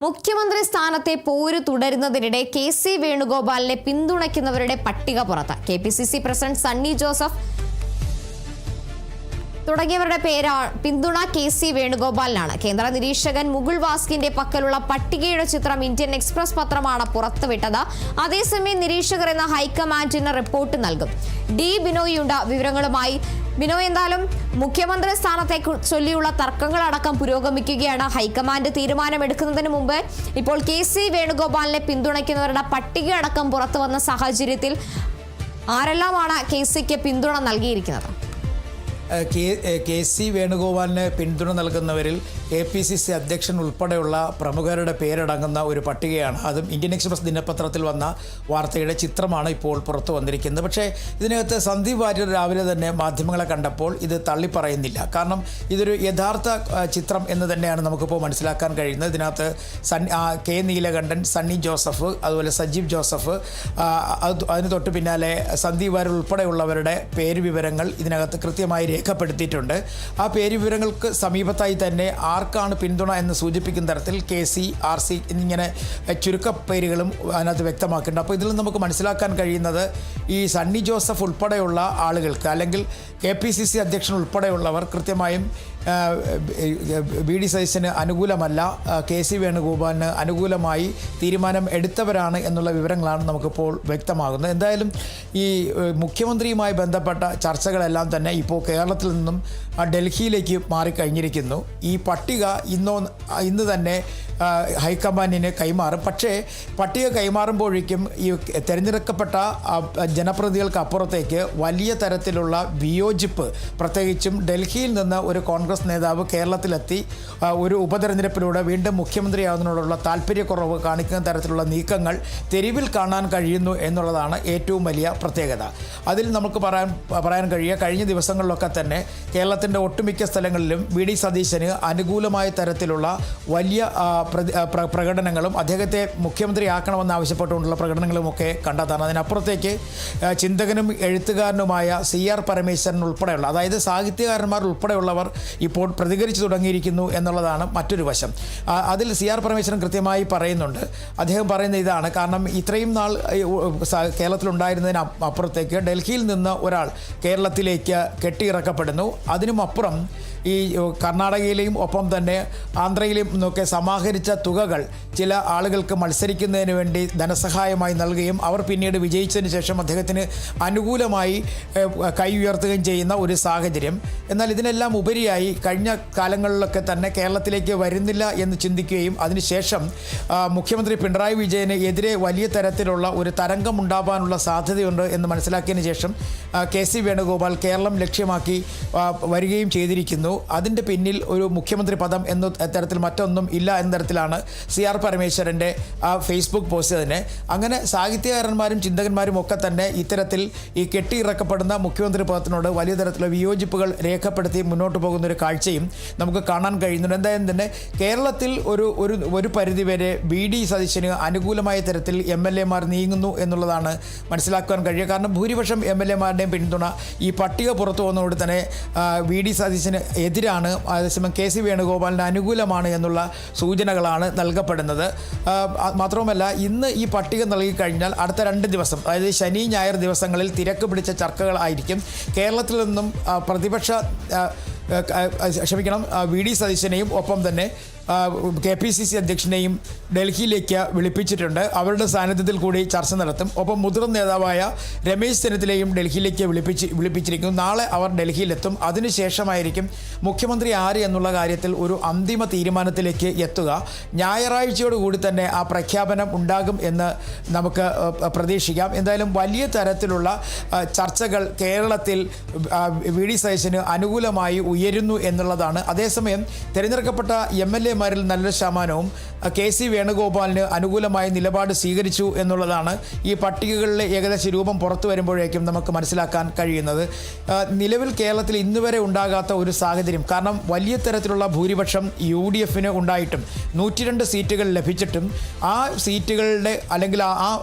മുഖ്യമന്ത്രി സ്ഥാനത്തെ പോര് തുടരുന്നതിനിടെ കെ.സി. വേണുഗോപാലിനെ പിന്തുണയ്ക്കുന്നവരുടെ പട്ടിക പുറത്ത്. കെ.പി.സി.സി പ്രസിഡന്റ് സണ്ണി ജോസഫ് തുടങ്ങിയവരുടെ പിന്തുണ കെ.സി. വേണുഗോപാലിനാണ്. കേന്ദ്ര നിരീക്ഷകൻ മുകുൾ വാസ്കിന്റെ പക്കലുള്ള പട്ടികയുടെ ചിത്രം ഇന്ത്യൻ എക്സ്പ്രസ് പത്രമാണ് പുറത്തുവിട്ടത്. അതേസമയം നിരീക്ഷകർ എന്ന ഹൈക്കമാൻഡിന് റിപ്പോർട്ട് നൽകും. ഡി ബിനോയിയുണ്ട് വിവരങ്ങളുമായി. ബിനോയ്, എന്തായാലും മുഖ്യമന്ത്രി സ്ഥാനത്തെ ചൊല്ലിയുള്ള തർക്കങ്ങളടക്കം പുരോഗമിക്കുകയാണ്. ഹൈക്കമാൻഡ് തീരുമാനമെടുക്കുന്നതിന് മുമ്പ് ഇപ്പോൾ കെ.സി. വേണുഗോപാലിനെ പിന്തുണയ്ക്കുന്നവരുടെ പട്ടിക അടക്കം പുറത്തു വന്ന സാഹചര്യത്തിൽ ആരെല്ലാമാണ് കെ.സിക്ക് പിന്തുണ നൽകിയിരിക്കുന്നത്? കെ.സി. വേണുഗോപാലിന് പിന്തുണ നൽകുന്നവരിൽ കെ.പി.സി.സി അധ്യക്ഷൻ ഉൾപ്പെടെയുള്ള പ്രമുഖരുടെ പേരടങ്ങുന്ന ഒരു പട്ടികയാണ്. അതും ഇന്ത്യൻ എക്സ്പ്രസ് ദിനപത്രത്തിൽ വന്ന വാർത്തയുടെ ചിത്രമാണ് ഇപ്പോൾ പുറത്തു വന്നിരിക്കുന്നത്. പക്ഷേ ഇതിനകത്ത് സന്ദീപ് വാര്യർ രാവിലെ തന്നെ മാധ്യമങ്ങളെ കണ്ടപ്പോൾ ഇത് തള്ളിപ്പറയുന്നില്ല. കാരണം ഇതൊരു യഥാർത്ഥ ചിത്രം എന്ന് തന്നെയാണ് നമുക്കിപ്പോൾ മനസ്സിലാക്കാൻ കഴിയുന്നത്. ഇതിനകത്ത് കെ നീലകണ്ഠൻ, സണ്ണി ജോസഫ്, അതുപോലെ സജീവ് ജോസഫ്, അതിന് തൊട്ട് പിന്നാലെ സന്ദീപ് വാര്യർ ഉൾപ്പെടെയുള്ളവരുടെ പേര് വിവരങ്ങൾ ഇതിനകത്ത് കൃത്യമായി രേഖപ്പെടുത്തിയിട്ടുണ്ട്. ആ പേര് വിവരങ്ങൾക്ക് സമീപത്തായി തന്നെ ആർക്കാണ് പിന്തുണ എന്ന് സൂചിപ്പിക്കുന്ന തരത്തിൽ കെ.സി., ആർ.സി. എന്നിങ്ങനെ ചുരുക്കപ്പേരുകളും അതിനകത്ത് വ്യക്തമാക്കുന്നുണ്ട്. അപ്പോൾ ഇതിൽ നമുക്ക് മനസ്സിലാക്കാൻ കഴിയുന്നത് ഈ സണ്ണി ജോസഫ് ഉൾപ്പെടെയുള്ള ആളുകൾക്ക്, അല്ലെങ്കിൽ കെ.പി.സി.സി അധ്യക്ഷൻ ഉൾപ്പെടെയുള്ളവർ കൃത്യമായും വി.ഡി. സതീശന് അനുകൂലമല്ല, കെ.സി. വേണുഗോപാലിന് അനുകൂലമായി തീരുമാനം എടുത്തവരാണ് എന്നുള്ള വിവരങ്ങളാണ് നമുക്കിപ്പോൾ വ്യക്തമാകുന്നത്. എന്തായാലും ഈ മുഖ്യമന്ത്രിയുമായി ബന്ധപ്പെട്ട ചർച്ചകളെല്ലാം തന്നെ ഇപ്പോൾ കേരളത്തിൽ നിന്നും ഡൽഹിയിലേക്ക് മാറിക്കഴിഞ്ഞിരിക്കുന്നു. ഈ പട്ടിക ഇന്ന് തന്നെ ഹൈക്കമാൻഡിന് കൈമാറും. പക്ഷേ പട്ടിക കൈമാറുമ്പോഴേക്കും ഈ തിരഞ്ഞെടുക്കപ്പെട്ട ജനപ്രതിനിധികൾക്ക് അപ്പുറത്തേക്ക് വലിയ തരത്തിലുള്ള വിയോജിപ്പ്, പ്രത്യേകിച്ചും ഡൽഹിയിൽ നിന്ന് ഒരു കോൺഗ്രസ് നേതാവ് കേരളത്തിലെത്തി ഒരു ഉപതെരഞ്ഞെടുപ്പിലൂടെ വീണ്ടും മുഖ്യമന്ത്രിയാകുന്നതിനോടുള്ള താല്പര്യക്കുറവ് കാണിക്കുന്ന തരത്തിലുള്ള നീക്കങ്ങൾ തെരുവിൽ കാണാൻ കഴിയുന്നു എന്നുള്ളതാണ് ഏറ്റവും വലിയ പ്രത്യേകത. അതിൽ നമുക്ക് പറയാൻ കഴിയുക, കഴിഞ്ഞ ദിവസങ്ങളിലൊക്കെ തന്നെ കേരളത്തിൻ്റെ ഒട്ടുമിക്ക സ്ഥലങ്ങളിലും വി.ഡി. സതീശന് അനുകൂലമായ തരത്തിലുള്ള വലിയ പ്രകടനങ്ങളും അദ്ദേഹത്തെ മുഖ്യമന്ത്രിയാക്കണമെന്ന് ആവശ്യപ്പെട്ടുകൊണ്ടുള്ള പ്രകടനങ്ങളുമൊക്കെ കണ്ടതാണ്. അതിനപ്പുറത്തേക്ക് ചിന്തകനും എഴുത്തുകാരനുമായ C.R. പരമേശ്വരൻ ഉൾപ്പെടെയുള്ള, അതായത് സാഹിത്യകാരന്മാർ ഉൾപ്പെടെയുള്ളവർ ഇപ്പോൾ പ്രതികരിച്ചു തുടങ്ങിയിരിക്കുന്നു എന്നുള്ളതാണ് മറ്റൊരു വശം. അതിൽ C.R. പരമേശ്വരൻ കൃത്യമായി പറയുന്നുണ്ട്. അദ്ദേഹം പറയുന്ന ഇതാണ്: കാരണം ഇത്രയും നാൾ കേരളത്തിലുണ്ടായിരുന്നതിന് അപ്പുറത്തേക്ക് ഡൽഹിയിൽ നിന്ന് ഒരാൾ കേരളത്തിലേക്ക് കെട്ടിയിറക്കപ്പെടുന്നു. അതിനുമപ്പുറം ഈ കർണാടകയിലെയും ഒപ്പം തന്നെ ആന്ധ്രയിലെയും നിന്നൊക്കെ സമാഹരിച്ച തുകകൾ ചില ആളുകൾക്ക് മത്സരിക്കുന്നതിന് വേണ്ടി ധനസഹായമായി നൽകുകയും അവർ പിന്നീട് വിജയിച്ചതിന് ശേഷം അദ്ദേഹത്തിന് അനുകൂലമായി കൈ ഉയർത്തുകയും ചെയ്യുന്ന ഒരു സാഹചര്യം. എന്നാൽ ഇതിനെല്ലാം ഉപരിയായി കഴിഞ്ഞ കാലങ്ങളിലൊക്കെ തന്നെ കേരളത്തിലേക്ക് വരുന്നില്ല എന്ന് ചിന്തിക്കുകയും അതിനുശേഷം മുഖ്യമന്ത്രി പിണറായി വിജയന് എതിരെ വലിയ തരത്തിലുള്ള ഒരു തരംഗം ഉണ്ടാകാനുള്ള സാധ്യതയുണ്ട് എന്ന് മനസ്സിലാക്കിയതിന് ശേഷം കെ.സി. വേണുഗോപാൽ കേരളം ലക്ഷ്യമാക്കി വരികയും ചെയ്തിരിക്കുന്നു. അതിൻ്റെ പിന്നിൽ ഒരു മുഖ്യമന്ത്രി പദം എന്ന തരത്തിൽ മറ്റൊന്നും ഇല്ല എന്ന തരത്തിലാണ് C.R. പരമേശ്വരൻ്റെ ആ ഫേസ്ബുക്ക് പോസ്റ്റ് തന്നെ. അങ്ങനെ സാഹിത്യകാരന്മാരും ചിന്തകന്മാരും ഒക്കെ തന്നെ ഇത്തരത്തിൽ ഈ കെട്ടിയിറക്കപ്പെടുന്ന മുഖ്യമന്ത്രി പദത്തിനോട് വലിയ തരത്തിലുള്ള വിയോജിപ്പുകൾ രേഖപ്പെടുത്തി മുന്നോട്ട് പോകുന്ന ഒരു കാഴ്ചയും നമുക്ക് കാണാൻ കഴിയുന്നുണ്ട്. എന്തായാലും തന്നെ കേരളത്തിൽ ഒരു പരിധിവരെ വി.ഡി. സതീശന് അനുകൂലമായ തരത്തിൽ എം.എൽ.എമാർ നീങ്ങുന്നു എന്നുള്ളതാണ് മനസ്സിലാക്കാൻ കഴിയുക. കാരണം ഭൂരിപക്ഷം എം.എൽ.എമാരുടെയും പിന്തുണ ഈ പട്ടിക പുറത്തു വന്നതോടെ തന്നെ വി.ഡി. സതീശന് എതിരാണ്, അതേസമയം കെ.സി. വേണുഗോപാലിന് അനുകൂലമാണ് എന്നുള്ള സൂചനകളാണ് നൽകപ്പെടുന്നത്. മാത്രവുമല്ല, ഇന്ന് ഈ പട്ടിക നൽകിക്കഴിഞ്ഞാൽ അടുത്ത 2 ദിവസം, അതായത് ശനി ഞായർ ദിവസങ്ങളിൽ തിരക്ക് പിടിച്ച ചർച്ചകളായിരിക്കും. കേരളത്തിൽ നിന്നും വി.ഡി. സതീശനെയും ഒപ്പം തന്നെ കെ.പി.സി.സി അധ്യക്ഷനെയും ഡൽഹിയിലേക്ക് വിളിപ്പിച്ചിട്ടുണ്ട്. അവരുടെ സാന്നിധ്യത്തിൽ കൂടി ചർച്ച നടത്തും. ഒപ്പം മുതിർന്ന നേതാവായ രമേശ് ചെന്നിത്തലയും ഡൽഹിയിലേക്ക് വിളിപ്പിച്ചിരിക്കുന്നു. നാളെ അവർ ഡൽഹിയിലെത്തും. അതിനുശേഷമായിരിക്കും മുഖ്യമന്ത്രി ആര് എന്നുള്ള കാര്യത്തിൽ ഒരു അന്തിമ തീരുമാനത്തിലേക്ക് എത്തുക. ഞായറാഴ്ചയോടുകൂടി തന്നെ ആ പ്രഖ്യാപനം ഉണ്ടാകും എന്ന് നമുക്ക് പ്രതീക്ഷിക്കാം. എന്തായാലും വലിയ തരത്തിലുള്ള ചർച്ചകൾ കേരളത്തിൽ വി.ഡി. സതീശന് അനുകൂലമായി ഉയരുന്നു എന്നുള്ളതാണ്. അതേസമയം തിരഞ്ഞെടുക്കപ്പെട്ട എം.എൽ.എമാരിൽ നല്ലൊരു ശതമാനവും കെ.സി. വേണുഗോപാലിന് അനുകൂലമായ നിലപാട് സ്വീകരിച്ചു എന്നുള്ളതാണ് ഈ പട്ടികകളിലെ ഏകദേശ രൂപം പുറത്തു വരുമ്പോഴേക്കും നമുക്ക് മനസ്സിലാക്കാൻ കഴിയുന്നത്. നിലവിൽ കേരളത്തിൽ ഇന്നുവരെ ഉണ്ടാകാത്ത ഒരു സാഹചര്യം, കാരണം വലിയ തരത്തിലുള്ള ഭൂരിപക്ഷം UDFന് ഉണ്ടായിട്ടും 102 സീറ്റുകൾ ലഭിച്ചിട്ടും ആ സീറ്റുകളുടെ, അല്ലെങ്കിൽ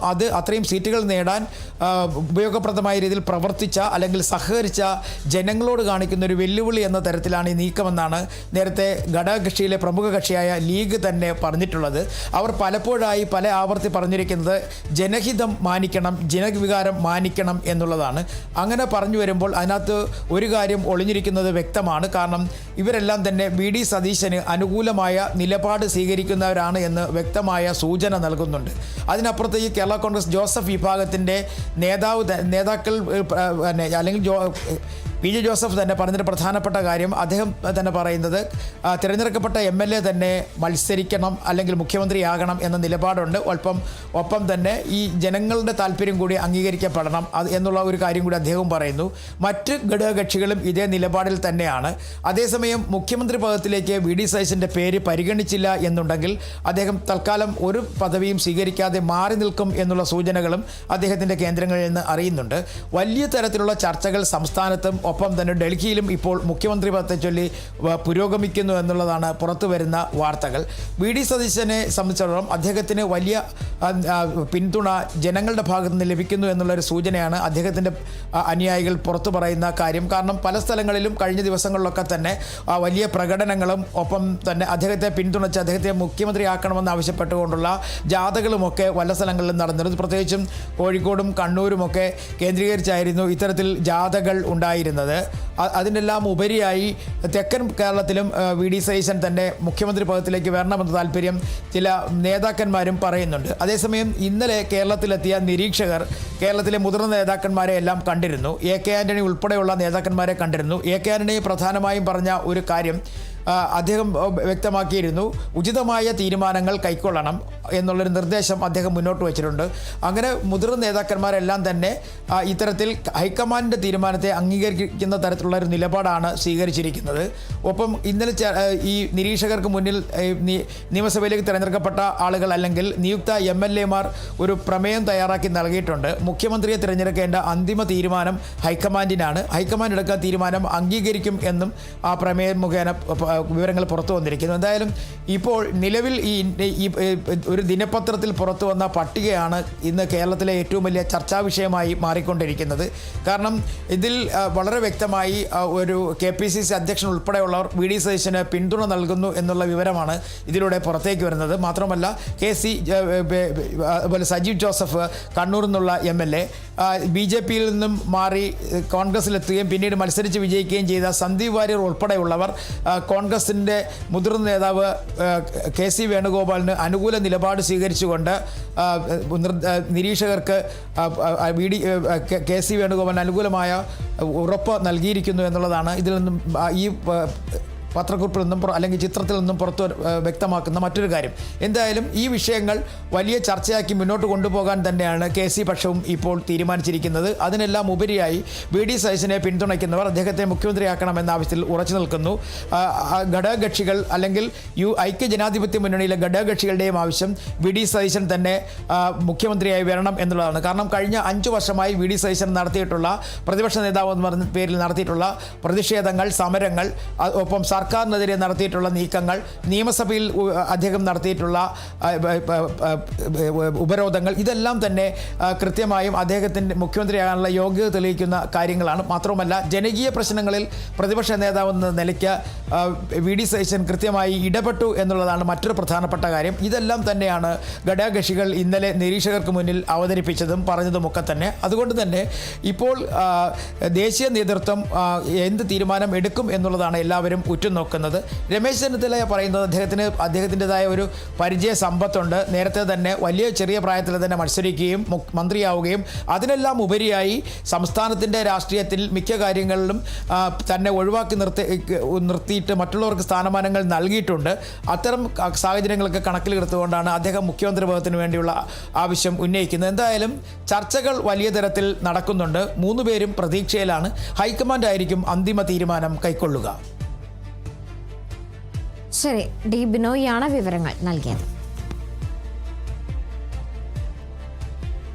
അത്രയും സീറ്റുകൾ നേടാൻ ഉപയോഗപ്രദമായ രീതിയിൽ പ്രവർത്തിച്ച അല്ലെങ്കിൽ സഹകരിച്ച ജനങ്ങളോട് കാണിക്കുന്ന ഒരു വെല്ലുവിളി എന്ന തരത്തിലാണ് ഈ നീക്കമെന്നാണ് നേരത്തെ ഘടകകക്ഷിയിലെ പ്രമുഖ ഘടകകക്ഷിയായ ലീഗ് തന്നെ പറഞ്ഞിട്ടുള്ളത്. അവർ പലപ്പോഴായി പല ആവർത്തി പറഞ്ഞിരിക്കുന്നത് ജനഹിതം മാനിക്കണം, ജനവികാരം മാനിക്കണം എന്നുള്ളതാണ്. അങ്ങനെ പറഞ്ഞു വരുമ്പോൾ അതിനകത്ത് ഒരു കാര്യം ഒളിഞ്ഞിരിക്കുന്നത് വ്യക്തമാണ്. കാരണം ഇവരെല്ലാം തന്നെ വി.ഡി. സതീശന് അനുകൂലമായ നിലപാട് സ്വീകരിക്കുന്നവരാണ് എന്ന് വ്യക്തമായ സൂചന നൽകുന്നുണ്ട്. അതിനപ്പുറത്ത് ഈ കേരള കോൺഗ്രസ് ജോസഫ് വിഭാഗത്തിൻ്റെ നേതാക്കൾ അല്ലെങ്കിൽ പി.ജെ. ജോസഫ് തന്നെ പറഞ്ഞൊരു പ്രധാനപ്പെട്ട കാര്യം, അദ്ദേഹം തന്നെ പറയുന്നത് തിരഞ്ഞെടുക്കപ്പെട്ട MLA തന്നെ മത്സരിക്കണം അല്ലെങ്കിൽ മുഖ്യമന്ത്രിയാകണം എന്ന നിലപാടുണ്ട്. ഒപ്പം തന്നെ ഈ ജനങ്ങളുടെ താല്പര്യം കൂടി അംഗീകരിക്കപ്പെടണം എന്നുള്ള ഒരു കാര്യം കൂടി അദ്ദേഹവും പറയുന്നു. മറ്റ് ഘടകകക്ഷികളും ഇതേ നിലപാടിൽ തന്നെയാണ്. അതേസമയം മുഖ്യമന്ത്രി പദത്തിലേക്ക് വി.ഡി. സതീശൻ്റെ പേര് പരിഗണിച്ചില്ല എന്നുണ്ടെങ്കിൽ അദ്ദേഹം തൽക്കാലം ഒരു പദവിയും സ്വീകരിക്കാതെ മാറി നിൽക്കും എന്നുള്ള സൂചനകളും അദ്ദേഹത്തിൻ്റെ കേന്ദ്രങ്ങളിൽ നിന്ന് അറിയുന്നുണ്ട്. വലിയ തരത്തിലുള്ള ചർച്ചകൾ സംസ്ഥാനത്തും ഒപ്പം തന്നെ ഡൽഹിയിലും ഇപ്പോൾ മുഖ്യമന്ത്രി പദത്തെ ചൊല്ലി പുരോഗമിക്കുന്നു എന്നുള്ളതാണ് പുറത്തു വരുന്ന വാർത്തകൾ. വി.ഡി. സതീശനെ സംബന്ധിച്ചിടത്തോളം അദ്ദേഹത്തിന് വലിയ പിന്തുണ ജനങ്ങളുടെ ഭാഗത്ത് നിന്ന് ലഭിക്കുന്നു എന്നുള്ളൊരു സൂചനയാണ് അദ്ദേഹത്തിൻ്റെ അനുയായികൾ പുറത്തു പറയുന്ന കാര്യം. കാരണം പല സ്ഥലങ്ങളിലും കഴിഞ്ഞ ദിവസങ്ങളിലൊക്കെ തന്നെ വലിയ പ്രകടനങ്ങളും ഒപ്പം തന്നെ അദ്ദേഹത്തെ പിന്തുണച്ച് അദ്ദേഹത്തെ മുഖ്യമന്ത്രിയാക്കണമെന്ന് ആവശ്യപ്പെട്ടുകൊണ്ടുള്ള ജാഥകളുമൊക്കെ പല സ്ഥലങ്ങളിലും നടന്നിരുന്നു. പ്രത്യേകിച്ചും കോഴിക്കോടും കണ്ണൂരുമൊക്കെ കേന്ദ്രീകരിച്ചായിരുന്നു ഇത്തരത്തിൽ ജാഥകൾ ഉണ്ടായിരുന്നത്. അതിനെല്ലാം ഉപരിയായി തെക്കൻ കേരളത്തിലും വി.ഡി. സതീശൻ തന്നെ മുഖ്യമന്ത്രി പദത്തിലേക്ക് വരണമെന്ന താല്പര്യം ചില നേതാക്കന്മാരും പറയുന്നുണ്ട്. അതേസമയം ഇന്നലെ കേരളത്തിലെത്തിയ നിരീക്ഷകർ കേരളത്തിലെ മുതിർന്ന നേതാക്കന്മാരെ എല്ലാം കണ്ടിരുന്നു. A.K. ആൻ്റണി ഉൾപ്പെടെയുള്ള നേതാക്കന്മാരെ കണ്ടിരുന്നു. A.K. ആൻ്റണി പ്രധാനമായും പറഞ്ഞ ഒരു കാര്യം അദ്ദേഹം വ്യക്തമാക്കിയിരുന്നു, ഉചിതമായ തീരുമാനങ്ങൾ കൈക്കൊള്ളണം എന്നുള്ളൊരു നിർദ്ദേശം അദ്ദേഹം മുന്നോട്ട് വച്ചിട്ടുണ്ട്. അങ്ങനെ മുതിർന്ന നേതാക്കന്മാരെല്ലാം തന്നെ ഇത്തരത്തിൽ ഹൈക്കമാൻഡിൻ്റെ തീരുമാനത്തെ അംഗീകരിക്കുന്ന തരത്തിലുള്ള ഒരു നിലപാടാണ് സ്വീകരിച്ചിരിക്കുന്നത്. ഒപ്പം ഇന്നലെ ഈ നിരീക്ഷകർക്ക് മുന്നിൽ നിയമസഭയിലേക്ക് തിരഞ്ഞെടുക്കപ്പെട്ട ആളുകൾ അല്ലെങ്കിൽ നിയുക്ത MLA-മാർ ഒരു പ്രമേയം തയ്യാറാക്കി നൽകിയിട്ടുണ്ട്. മുഖ്യമന്ത്രിയെ തിരഞ്ഞെടുക്കേണ്ട അന്തിമ തീരുമാനം ഹൈക്കമാൻഡിനാണ്. ഹൈക്കമാൻഡ് എടുക്കുന്ന തീരുമാനം അംഗീകരിക്കും എന്നും ആ പ്രമേയം മുഖേന വിവരങ്ങൾ പുറത്തു വന്നിരിക്കുന്നു. എന്തായാലും ഇപ്പോൾ നിലവിൽ ഈ ഒരു ദിനപത്രത്തിൽ പുറത്തു വന്ന പട്ടികയാണ് ഇന്ന് കേരളത്തിലെ ഏറ്റവും വലിയ ചർച്ചാ വിഷയമായി മാറിക്കൊണ്ടിരിക്കുന്നത്. കാരണം ഇതിൽ വളരെ വ്യക്തമായി ഒരു KPCC അധ്യക്ഷൻ ഉൾപ്പെടെയുള്ളവർ വി.ഡി. സതീശന് പിന്തുണ നൽകുന്നു എന്നുള്ള വിവരമാണ് ഇതിലൂടെ പുറത്തേക്ക് വരുന്നത്. മാത്രമല്ല അതുപോലെ സജീവ് ജോസഫ് കണ്ണൂരിൽ നിന്നുള്ള MLA BJP-യിൽ നിന്നും മാറി കോൺഗ്രസിലെത്തുകയും പിന്നീട് മത്സരിച്ച് വിജയിക്കുകയും ചെയ്ത സന്ദീപ് വാര്യർ ഉൾപ്പെടെയുള്ളവർ കോൺഗ്രസിൻ്റെ മുതിർന്ന നേതാവ് KC വേണുഗോപാലിന് അനുകൂല നിലപാട് സ്വീകരിച്ചുകൊണ്ട് നിരീക്ഷകർക്ക് KC വേണുഗോപാലിന് അനുകൂലമായ ഉറപ്പ് നൽകിയിരിക്കുന്നു എന്നുള്ളതാണ് ഇതിൽ നിന്നും ഈ പത്രക്കുറിപ്പിൽ നിന്നും അല്ലെങ്കിൽ ചിത്രത്തിൽ നിന്നും പുറത്ത് വ്യക്തമാക്കുന്ന മറ്റൊരു കാര്യം. എന്തായാലും ഈ വിഷയങ്ങൾ വലിയ ചർച്ചയാക്കി മുന്നോട്ട് കൊണ്ടുപോകാൻ തന്നെയാണ് KC പക്ഷവും ഇപ്പോൾ തീരുമാനിച്ചിരിക്കുന്നത്. അതിനെല്ലാം ഉപരിയായി വി.ഡി. സതീശനെ പിന്തുണയ്ക്കുന്നവർ അദ്ദേഹത്തെ മുഖ്യമന്ത്രിയാക്കണമെന്ന ആവശ്യത്തിൽ ഉറച്ചു നിൽക്കുന്നു. ഘടകകക്ഷികൾ അല്ലെങ്കിൽ ഐക്യജനാധിപത്യ മുന്നണിയിലെ ഘടകകക്ഷികളുടെയും ആവശ്യം വി.ഡി. സതീശൻ തന്നെ മുഖ്യമന്ത്രിയായി വരണം എന്നുള്ളതാണ്. കാരണം കഴിഞ്ഞ 5 വർഷമായി വി.ഡി. സതീശൻ നടത്തിയിട്ടുള്ള പ്രതിപക്ഷ നേതാവ് എന്ന് പറഞ്ഞ പേരിൽ നടത്തിയിട്ടുള്ള പ്രതിഷേധങ്ങൾ, സമരങ്ങൾ, ഒപ്പം സർക്കാരിനെതിരെ നടത്തിയിട്ടുള്ള നീക്കങ്ങൾ, നിയമസഭയിൽ അദ്ദേഹം നടത്തിയിട്ടുള്ള ഉപരോധങ്ങൾ, ഇതെല്ലാം തന്നെ കൃത്യമായും അദ്ദേഹത്തിൻ്റെ മുഖ്യമന്ത്രിയാകാനുള്ള യോഗ്യത തെളിയിക്കുന്ന കാര്യങ്ങളാണ്. മാത്രമല്ല ജനകീയ പ്രശ്നങ്ങളിൽ പ്രതിപക്ഷ നേതാവെന്ന നിലയ്ക്ക് വി.ഡി. സതീശൻ കൃത്യമായി ഇടപെട്ടു എന്നുള്ളതാണ് മറ്റൊരു പ്രധാനപ്പെട്ട കാര്യം. ഇതെല്ലാം തന്നെയാണ് ഘടകകക്ഷികൾ ഇന്നലെ നിരീക്ഷകർക്ക് മുന്നിൽ അവതരിപ്പിച്ചതും പറഞ്ഞതുമൊക്കെ തന്നെ. അതുകൊണ്ട് തന്നെ ഇപ്പോൾ ദേശീയ നേതൃത്വം എന്ത് തീരുമാനം എടുക്കും എന്നുള്ളതാണ് എല്ലാവരും ഉറ്റുനോക്കുന്നത്. രമേശ് ചെന്നിത്തല പറയുന്നത് അദ്ദേഹത്തിൻ്റെതായ ഒരു പരിചയ സമ്പത്തുണ്ട്. നേരത്തെ തന്നെ ചെറിയ പ്രായത്തിൽ തന്നെ മത്സരിക്കുകയും മന്ത്രിയാവുകയും അതിനെല്ലാം ഉപരിയായി സംസ്ഥാനത്തിൻ്റെ രാഷ്ട്രീയത്തിൽ മിക്ക കാര്യങ്ങളിലും തന്നെ ഒഴിവാക്കി നിർത്തിയിട്ട് മറ്റുള്ളവർക്ക് സ്ഥാനമാനങ്ങൾ നൽകിയിട്ടുണ്ട്. അത്തരം സാഹചര്യങ്ങളൊക്കെ കണക്കിലെടുത്തുകൊണ്ടാണ് അദ്ദേഹം മുഖ്യമന്ത്രി പദത്തിന് വേണ്ടിയുള്ള ആവശ്യം ഉന്നയിക്കുന്നത്. എന്തായാലും ചർച്ചകൾ വലിയ തരത്തിൽ നടക്കുന്നുണ്ട്. 3 പേരും പ്രതീക്ഷയിലാണ്. ഹൈക്കമാൻഡ് ആയിരിക്കും അന്തിമ തീരുമാനം കൈക്കൊള്ളുക. ശരി, ഡി ബിനോയാണ് വിവരങ്ങൾ നൽകിയത്.